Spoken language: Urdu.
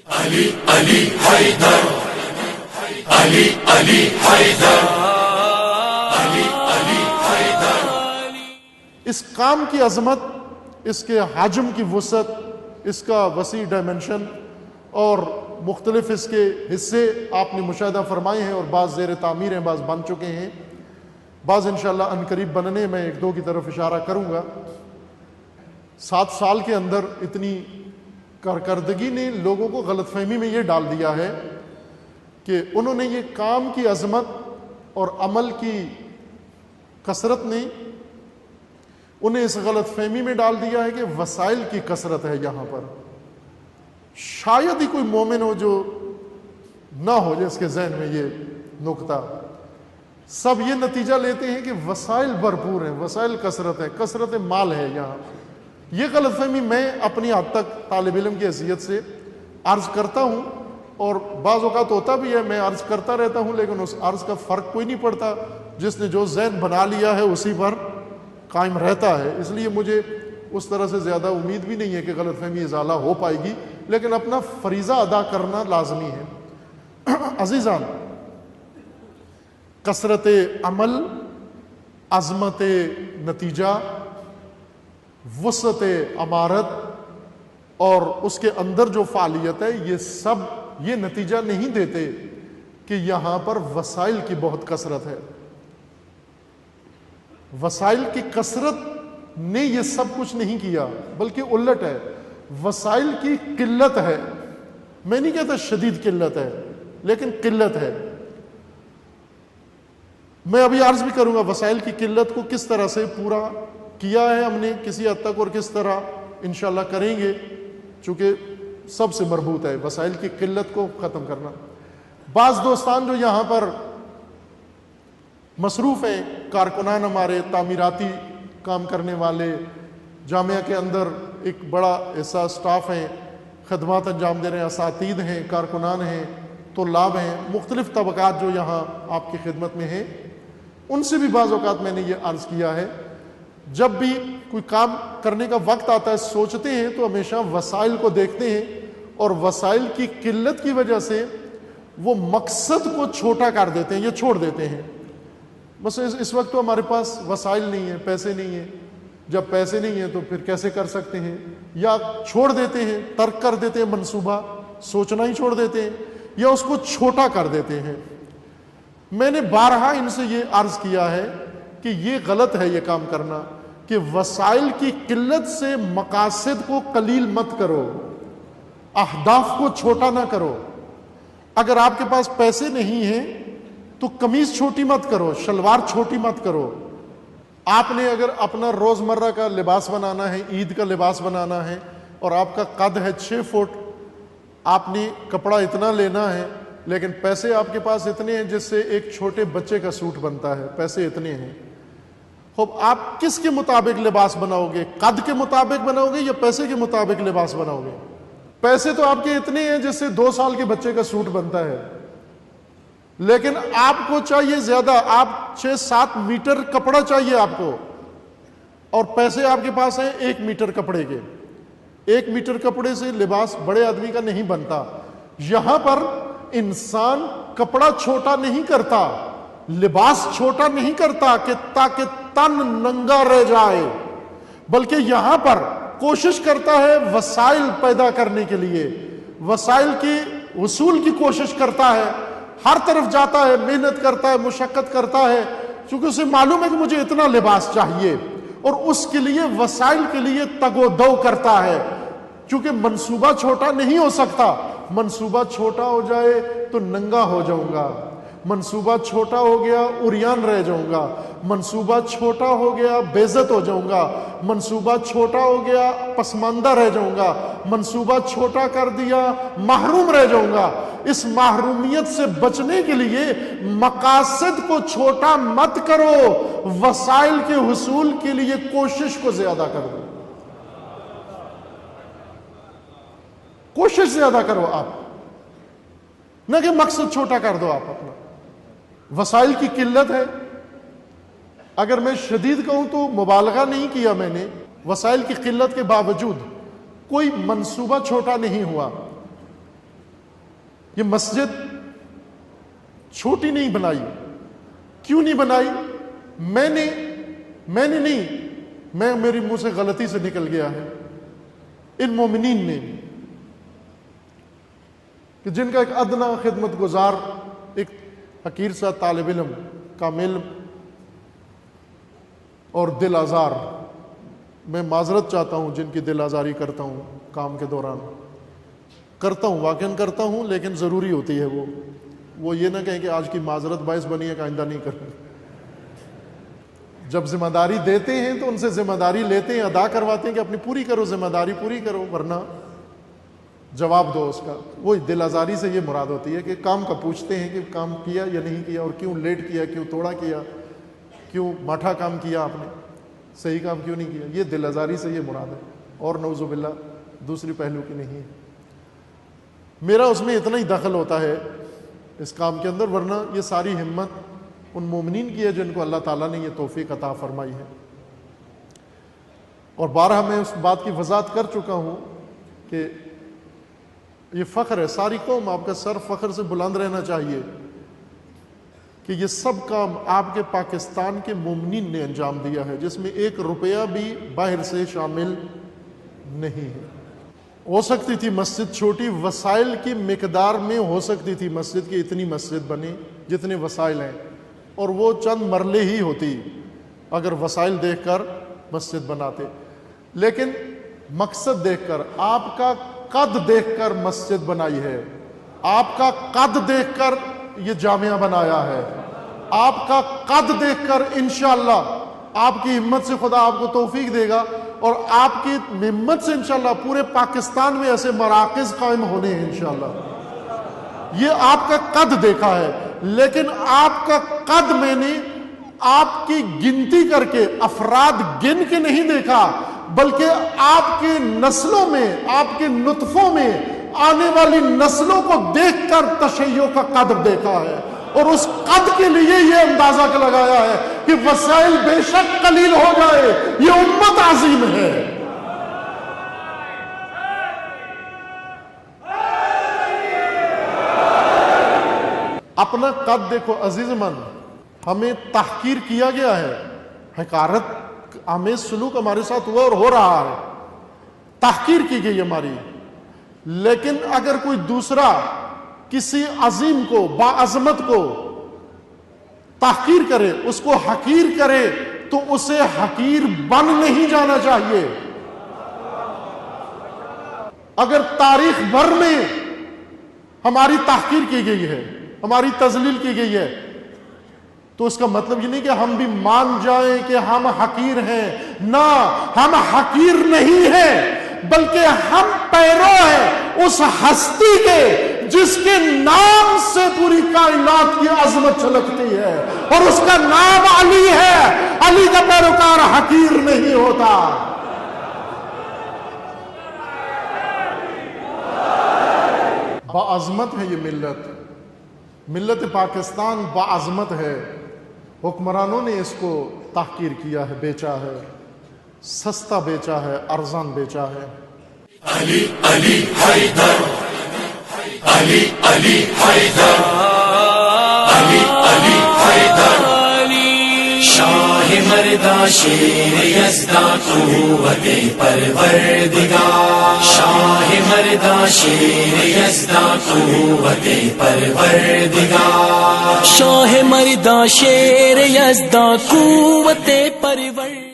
علی علی حیدر، علی علی حیدر، علی علی حیدر۔ اس کام کی عظمت، اس کے حجم کی وسعت، اس کا وسیع ڈائمنشن اور مختلف اس کے حصے آپ نے مشاہدہ فرمائے ہیں، اور بعض زیر تعمیر ہیں، بعض بن چکے ہیں، بعض انشاءاللہ عنقریب بننے میں ایک دو کی طرف اشارہ کروں گا۔ 7 سال کے اندر اتنی کارکردگی نے لوگوں کو غلط فہمی میں یہ ڈال دیا ہے کہ انہوں نے یہ کام کی عظمت اور عمل کی کثرت نے انہیں اس غلط فہمی میں ڈال دیا ہے کہ وسائل کی کثرت ہے یہاں پر۔ شاید ہی کوئی مومن ہو جو نہ ہو جس کے ذہن میں یہ نقطہ۔ سب یہ نتیجہ لیتے ہیں کہ وسائل بھرپور ہیں، وسائل کثرت ہے، کثرت مال ہے یہاں۔ یہ غلط فہمی میں اپنی حد تک طالب علم کی حیثیت سے عرض کرتا ہوں، اور بعض اوقات ہوتا بھی ہے میں عرض کرتا رہتا ہوں، لیکن اس عرض کا فرق کوئی نہیں پڑتا، جس نے جو ذہن بنا لیا ہے اسی پر قائم رہتا ہے۔ اس لیے مجھے اس طرح سے زیادہ امید بھی نہیں ہے کہ غلط فہمی ازالہ ہو پائے گی، لیکن اپنا فریضہ ادا کرنا لازمی ہے۔ عزیزان، کثرت عمل، عظمت نتیجہ، وسعت عمارت اور اس کے اندر جو فعالیت ہے، یہ سب یہ نتیجہ نہیں دیتے کہ یہاں پر وسائل کی بہت کثرت ہے۔ وسائل کی کثرت نے یہ سب کچھ نہیں کیا، بلکہ الٹ ہے، وسائل کی قلت ہے۔ میں نہیں کہتا شدید قلت ہے، لیکن قلت ہے۔ میں ابھی عرض بھی کروں گا وسائل کی قلت کو کس طرح سے پورا کیا ہے ہم نے کسی حد تک، اور کس طرح انشاءاللہ کریں گے، چونکہ سب سے مربوط ہے وسائل کی قلت کو ختم کرنا۔ بعض دوستان جو یہاں پر مصروف ہیں، کارکنان ہمارے، تعمیراتی کام کرنے والے، جامعہ کے اندر ایک بڑا ایسا سٹاف ہیں، خدمات انجام دے رہے ہیں، اساتید ہیں، کارکنان ہیں، طلاب ہیں، مختلف طبقات جو یہاں آپ کی خدمت میں ہیں، ان سے بھی بعض اوقات میں نے یہ عرض کیا ہے، جب بھی کوئی کام کرنے کا وقت آتا ہے سوچتے ہیں تو ہمیشہ وسائل کو دیکھتے ہیں، اور وسائل کی قلت کی وجہ سے وہ مقصد کو چھوٹا کر دیتے ہیں، یہ چھوڑ دیتے ہیں۔ بس اس وقت تو ہمارے پاس وسائل نہیں ہیں، پیسے نہیں ہیں، جب پیسے نہیں ہیں تو پھر کیسے کر سکتے ہیں، یا چھوڑ دیتے ہیں، ترک کر دیتے ہیں منصوبہ، سوچنا ہی چھوڑ دیتے ہیں، یا اس کو چھوٹا کر دیتے ہیں۔ میں نے بارہا ان سے یہ عرض کیا ہے کہ یہ غلط ہے یہ کام کرنا، کہ وسائل کی قلت سے مقاصد کو قلیل مت کرو، اہداف کو چھوٹا نہ کرو۔ اگر آپ کے پاس پیسے نہیں ہیں تو قمیض چھوٹی مت کرو، شلوار چھوٹی مت کرو۔ آپ نے اگر اپنا روزمرہ کا لباس بنانا ہے، عید کا لباس بنانا ہے، اور آپ کا قد ہے 6 فٹ، آپ نے کپڑا اتنا لینا ہے، لیکن پیسے آپ کے پاس اتنے ہیں جس سے ایک چھوٹے بچے کا سوٹ بنتا ہے، پیسے اتنے ہیں۔ خوب آپ کس کے مطابق لباس بناؤ گے؟ قد کے مطابق بناؤ گے یا پیسے کے مطابق لباس بناؤ گے؟ پیسے تو آپ کے اتنے ہیں جس سے 2 سال کے بچے کا سوٹ بنتا ہے، لیکن آپ کو چاہیے زیادہ، آپ 6-7 میٹر کپڑا چاہیے آپ کو، اور پیسے آپ کے پاس ہیں 1 میٹر کپڑے کے۔ 1 میٹر کپڑے سے لباس بڑے آدمی کا نہیں بنتا۔ یہاں پر انسان کپڑا چھوٹا نہیں کرتا، لباس چھوٹا نہیں کرتا کہ تاکہ تن ننگا رہ جائے، بلکہ یہاں پر کوشش کرتا ہے وسائل پیدا کرنے کے لیے، وسائل کی حصول کی کوشش کرتا ہے، ہر طرف جاتا ہے، محنت کرتا ہے، مشقت کرتا ہے، چونکہ اسے معلوم ہے کہ مجھے اتنا لباس چاہیے، اور اس کے لیے وسائل کے لیے تگ و دو کرتا ہے، چونکہ منصوبہ چھوٹا نہیں ہو سکتا۔ منصوبہ چھوٹا ہو جائے تو ننگا ہو جاؤں گا، منصوبہ چھوٹا ہو گیا عریان رہ جاؤں گا، منصوبہ چھوٹا ہو گیا بے عزت ہو جاؤں گا، منصوبہ چھوٹا ہو گیا پسماندہ رہ جاؤں گا، منصوبہ چھوٹا کر دیا محروم رہ جاؤں گا۔ اس محرومیت سے بچنے کے لیے مقاصد کو چھوٹا مت کرو، وسائل کے حصول کے لیے کوشش کو زیادہ کرو، کوشش زیادہ کرو آپ، نہ کہ مقصد چھوٹا کر دو آپ اپنا۔ وسائل کی قلت ہے، اگر میں شدید کہوں تو مبالغہ نہیں کیا میں نے، وسائل کی قلت کے باوجود کوئی منصوبہ چھوٹا نہیں ہوا۔ یہ مسجد چھوٹی نہیں بنائی. کیوں نہیں بنائی؟ میں نے نہیں، میری منہ سے غلطی سے نکل گیا ہے. ان مومنین نے کہ جن کا ایک ادنا خدمت گزار، ایک حقیر سا طالب علم، کام علم اور دل آزار، میں معذرت چاہتا ہوں جن کی دل آزاری کرتا ہوں کام کے دوران، کرتا ہوں، واقعاً کرتا ہوں، لیکن ضروری ہوتی ہے. وہ یہ نہ کہیں کہ آج کی معذرت باعث بنی ہے کہ آئندہ نہیں کریں. جب ذمہ داری دیتے ہیں تو ان سے ذمہ داری لیتے ہیں، ادا کرواتے ہیں کہ اپنی پوری کرو، ذمہ داری پوری کرو، ورنہ جواب دو اس کا. وہ دل آزاری سے یہ مراد ہوتی ہے کہ کام کا پوچھتے ہیں کہ کام کیا یا نہیں کیا، اور کیوں لیٹ کیا، کیوں توڑا کیا، کیوں ماٹھا کام کیا آپ نے، صحیح کام کیوں نہیں کیا. یہ دل آزاری سے یہ مراد ہے، اور نعوذ باللہ دوسری پہلو کی نہیں ہے. میرا اس میں اتنا ہی دخل ہوتا ہے اس کام کے اندر، ورنہ یہ ساری ہمت ان مومنین کی ہے جن کو اللہ تعالیٰ نے یہ توفیق عطا فرمائی ہے. اور بارہا میں اس بات کی وضاحت کر چکا ہوں کہ یہ فخر ہے، ساری قوم آپ کا سر فخر سے بلند رہنا چاہیے کہ یہ سب کام آپ کے پاکستان کے مومنین نے انجام دیا ہے، جس میں 1 روپیہ بھی باہر سے شامل نہیں ہے. ہو سکتی تھی مسجد چھوٹی، وسائل کی مقدار میں ہو سکتی تھی مسجد کی اتنی مسجد بنے جتنے وسائل ہیں، اور وہ چند مرلے ہی ہوتی اگر وسائل دیکھ کر مسجد بناتے. لیکن مقصد دیکھ کر، آپ کا قد دیکھ کر مسجد بنائی ہے، آپ کا قد دیکھ کر یہ جامعہ بنایا ہے، آپ کا قد دیکھ کر انشاءاللہ آپ کی ہمت سے خدا آپ کو توفیق دے گا، اور آپ کی ہمت سے انشاءاللہ پورے پاکستان میں ایسے مراکز قائم ہونے ہیں انشاءاللہ. یہ آپ کا قد دیکھا ہے، لیکن آپ کا قد میں نے آپ کی گنتی کر کے، افراد گن کے نہیں دیکھا، بلکہ آپ کی نسلوں میں، آپ کے نطفوں میں آنے والی نسلوں کو دیکھ کر تشیع کا قد دیکھا ہے. اور اس قد کے لیے یہ اندازہ لگایا ہے کہ وسائل بے شک قلیل ہو جائے، یہ امت عظیم ہے. اپنا قد دیکھو عزیز من، ہمیں تحقیر کیا گیا ہے، حقارت آمیز سلوک ہمارے ساتھ ہوا اور ہو رہا ہے، تحقیر کی گئی ہماری. لیکن اگر کوئی دوسرا کسی عظیم کو، باعظمت کو تحقیر کرے، اس کو حقیر کرے، تو اسے حقیر بن نہیں جانا چاہیے. اگر تاریخ بھر میں ہماری تحقیر کی گئی ہے، ہماری تذلیل کی گئی ہے، تو اس کا مطلب یہ نہیں کہ ہم بھی مان جائیں کہ ہم حقیر ہیں. نہ، ہم حقیر نہیں ہیں، بلکہ ہم پیرو ہیں اس ہستی کے جس کے نام سے پوری کائنات کی عظمت چھلکتی ہے، اور اس کا نام علی ہے. علی کا پیروکار حقیر نہیں ہوتا. باعظمت ہے یہ ملت، ملت پاکستان باعظمت ہے. حکمرانوں نے اس کو تحقیر کیا ہے، بیچا ہے، سستا بیچا ہے، ارزان بیچا ہے. علی علی حیدر، علی علی حیدر، علی علی حیدر، شاہ مردہ شیر یزداں قوت پروردگار، شاہ مردہ شیر یزداں قوت پروردگار، شاہ مردہ شیر یزداں قوت پروردگار.